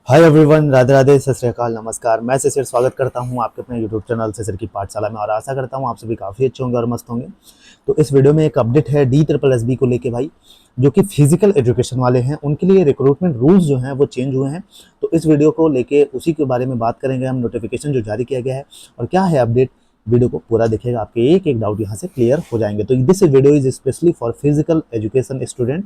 Hi everyone, Radhe Radhe, सत श्री अकाल, नमस्कार। मैं शिशिर स्वागत करता हूं आपके अपने यूट्यूब चैनल शिशिर की पाठशाला में और आशा करता हूं आप सभी काफ़ी अच्छे होंगे और मस्त होंगे। तो इस वीडियो में एक अपडेट है डी ट्रिपल एस बी को लेके भाई, जो कि फिजिकल एजुकेशन वाले हैं उनके लिए रिक्रूटमेंट रूल्स जो हैं वो चेंज हुए हैं। तो इस वीडियो को लेके उसी के बारे में बात करेंगे हम, नोटिफिकेशन जो जारी किया गया है और क्या है अपडेट। वीडियो को पूरा देखिएगा, आपके एक एक डाउट यहाँ से क्लियर हो जाएंगे। तो this video is specially for physical education student.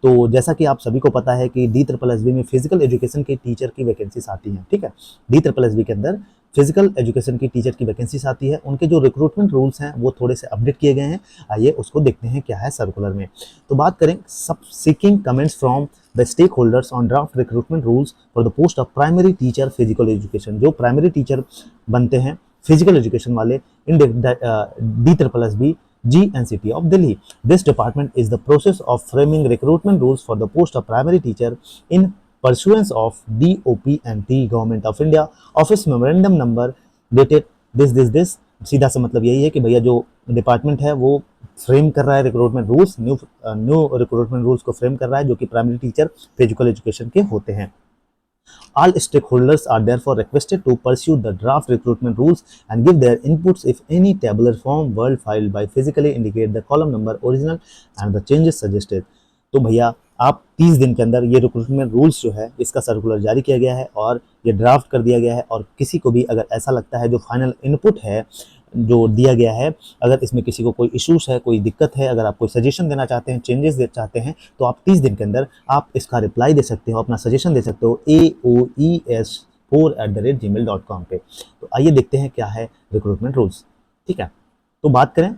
तो जैसा कि आप सभी को पता है कि डी ट्रिपल एस बी में फिजिकल एजुकेशन के टीचर की वैकेंसीज आती हैं, ठीक है। डी ट्रिपल एस बी के अंदर फिजिकल एजुकेशन की टीचर की वैकेंसीज आती है। उनके जो रिक्रूटमेंट रूल्स हैं वो थोड़े से अपडेट किए गए हैं। आइए उसको देखते हैं क्या है सर्कुलर में। तो बात करें सब seeking comments from the stake holders on draft recruitment rules for the post of primary teacher physical education. जो प्राइमरी टीचर बनते हैं फिजिकल एजुकेशन वाले in D triple S B GNCT of Delhi. This department is the process of framing recruitment rules for the post of primary teacher in pursuance of DOPNT Government of India Office Memorandum Number dated this। सीधा सा मतलब यही है कि भैया जो department है वो फ्रेम कर रहा है recruitment rules, new recruitment rules को फ्रेम कर रहा है जो कि प्राइमरी टीचर फिजिकल एजुकेशन के होते हैं। All stakeholders are therefore requested to pursue the draft recruitment rules and give their inputs if any tabular form word filed by physically indicate the column number original and the changes suggested। तो भैया आप 30 दिन के अंदर ये recruitment rules जो है इसका सर्कुलर जारी किया गया है और ये ड्राफ्ट कर दिया गया है। और किसी को भी अगर ऐसा लगता है जो फाइनल इनपुट है जो दिया गया है, अगर इसमें किसी को कोई इश्यूज है, कोई दिक्कत है, अगर आप कोई सजेशन देना चाहते हैं, चेंजेस दे चाहते हैं, तो आप 30 दिन के अंदर आप इसका रिप्लाई दे सकते हो, अपना सजेशन दे सकते हो aoes4@gmail.com पे। तो आइए देखते हैं क्या है रिक्रूटमेंट रूल्स, ठीक है। तो बात करें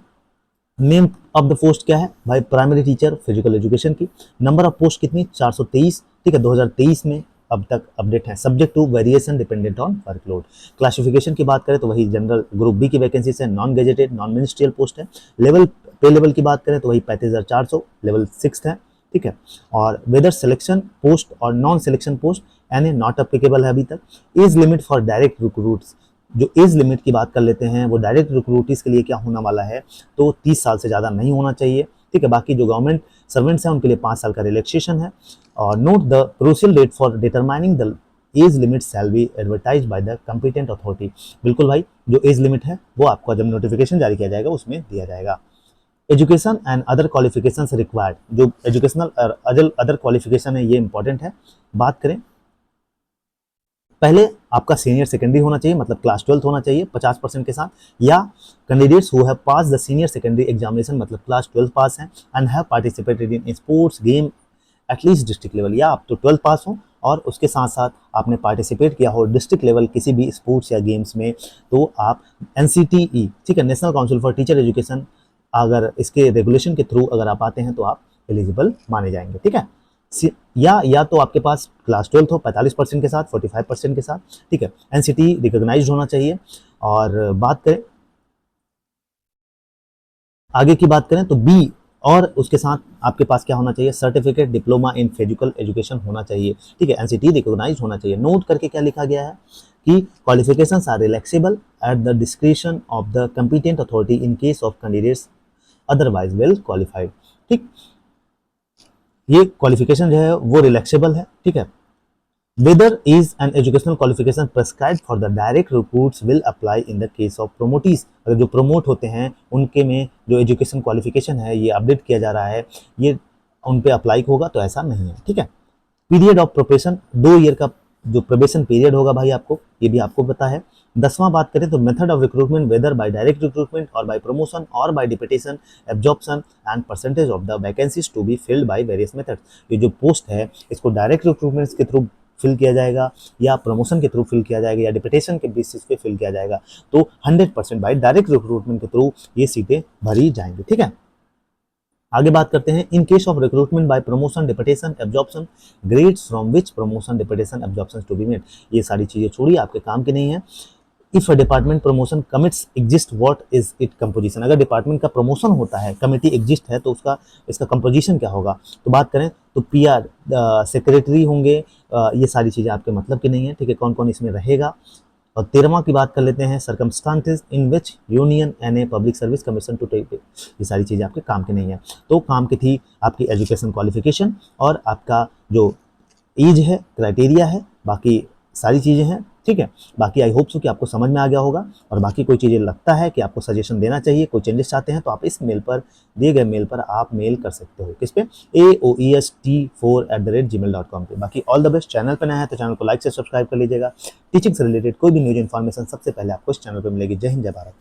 नेम ऑफ द पोस्ट क्या है भाई, प्राइमरी टीचर फिजिकल एजुकेशन की। नंबर ऑफ पोस्ट कितनी, 423, ठीक है, 2023 में अब तक अपडेट है। Subject to variation dependent on workload. Classification की बात करें तो वही जनरल ग्रुप बी की वैकेंसी है, non gazetted non ministerial post है। लेवल पे लेवल की बात करें तो वही 35,400 लेवल 6 है, ठीक है। और वेदर सिलेक्शन पोस्ट और नॉन सिलेक्शन पोस्ट यानी नॉट अप्लीकेबल है अभी तक। Age limit for direct recruits, जो एज लिमिट की बात कर लेते हैं वो डायरेक्ट रिक्रूटीज के लिए क्या होने वाला है, तो 30 साल से ज़्यादा नहीं होना चाहिए, ठीक है। बाकी जो गवर्नमेंट सर्वेंट्स हैं उनके लिए 5 साल का रिलैक्सेशन है। और note the crucial date for determining the age limit shall be advertise by the competent authority. बिल्कुल भाई, जो एज लिमिट है वो आपको जब नोटिफिकेशन जारी किया जाएगा उसमें दिया जाएगा। Education and other qualifications required, जो एजुकेशनल अदर क्वालिफिकेशन है ये इंपॉर्टेंट है। बात करें पहले आपका सीनियर सेकेंडरी होना चाहिए, मतलब क्लास 12 होना चाहिए 50% के साथ, या candidates who have pass the senior secondary examination मतलब क्लास 12 पास हैं and have participated in sports game at least district level, या आप तो 12 पास हो और उसके साथ साथ आपने पार्टिसिपेट किया हो डिस्ट्रिक्ट लेवल किसी भी स्पोर्ट्स या गेम्स में, तो आप NCTE, ठीक है, national council for teacher education, अगर इसके रेगुलेशन के थ्रू अगर आप आते हैं तो आप एलिजिबल माने जाएंगे, ठीक है। या तो आपके पास क्लास 12 हो 45% के साथ, 45% के साथ, ठीक है। NCTE रिकॉग्नाइज्ड होना चाहिए। और बात करें आगे की बात करें तो बी, और उसके साथ आपके पास क्या होना चाहिए, certificate diploma in physical education होना चाहिए, ठीक है। NCTE रिकॉग्नाइज्ड होना चाहिए। नोट करके क्या लिखा गया है कि qualifications are relaxable at the discretion of the competent authority in case of candidates otherwise well qualified, ठीक। ये क्वालिफिकेशन जो है वो रिलैक्सेबल है, ठीक है। Whether is an educational qualification prescribed for the direct recruits will apply in the case of promotees। अगर जो प्रमोट होते हैं उनके में जो एजुकेशन क्वालिफिकेशन है ये अपडेट किया जा रहा है, ये उन पे अप्लाई होगा, तो ऐसा नहीं है, ठीक है। पीरियड ऑफ प्रोबेशन 2 ईयर का जो प्रोबेशन पीरियड होगा भाई आपको, ये भी आपको पता है। 10वां बात करें तो method of recruitment whether by direct recruitment और बाय प्रमोशन और by deputation absorption and percentage of the vacancies to be filled by various methods. ये जो पोस्ट है इसको डायरेक्ट रिक्रूटमेंट के थ्रू फिल किया जाएगा या प्रमोशन के थ्रू फिल किया जाएगा या डिप्यूटेशन के बेसिस पे फिल किया जाएगा, तो 100% बाय डायरेक्ट रिक्रूटमेंट के थ्रू ये सीटें भरी जाएंगी, ठीक है। आगे बात करते हैं in case of recruitment by promotion deputation absorption grades from which promotion deputation absorption to be made. ये सारी चीजें छोड़िए, आपके काम की नहीं है। If a department promotion commits exist what is it composition. अगर डिपार्टमेंट का प्रमोशन होता है, कमेटी एग्जिस्ट है, तो उसका इसका कंपोजिशन क्या होगा। तो बात करें तो PR सेक्रेटरी होंगे, ये सारी चीज़ें आपके मतलब की नहीं है, ठीक है। कौन कौन इसमें रहेगा। और 13वां की बात कर लेते हैं circumstances in which union and a public service commission to take. ये सारी चीज़ें आपके काम की नहीं है। तो काम की थी आपकी एजुकेशन क्वालिफिकेशन और आपका जो एज है, क्राइटेरिया है, बाकी सारी चीज़ें हैं, ठीक है। बाकी आई होप सो कि आपको समझ में आ गया होगा, और बाकी कोई चीज़ें लगता है कि आपको सजेशन देना चाहिए, कोई चेंजेस चाहते हैं, तो आप इस मेल पर, दिए गए मेल पर आप मेल कर सकते हो। किस पे? aoest4@gmail.com पे। बाकी ऑल द बेस्ट। चैनल पर नया है तो चैनल को लाइक से सब्सक्राइब कर लीजिएगा। टीचिंग से रिलेटेड कोई भी न्यूज इन्फॉर्मेशन सबसे पहले आपको इस चैनल पर मिलेगी। जय हिंद, जय भारत।